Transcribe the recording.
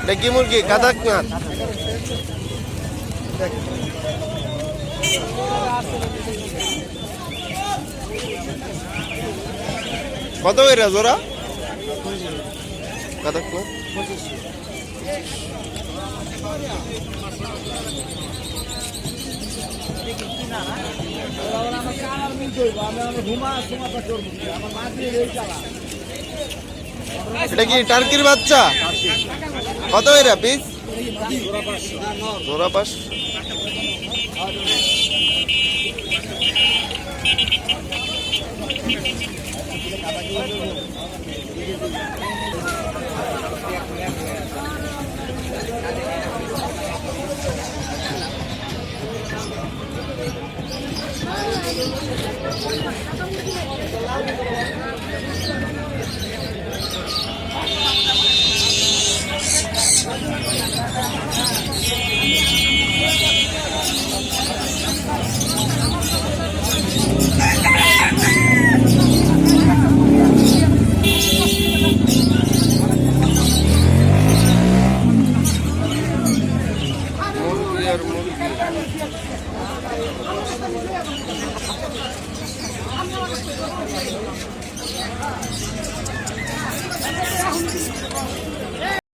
এটা কি মুরগি? কাদাকনাথ। কত এরা জোড়া? কাদাকনাথ এটা কি টার্কির বাচ্চা? কত এরা পিস? জোড়া 5।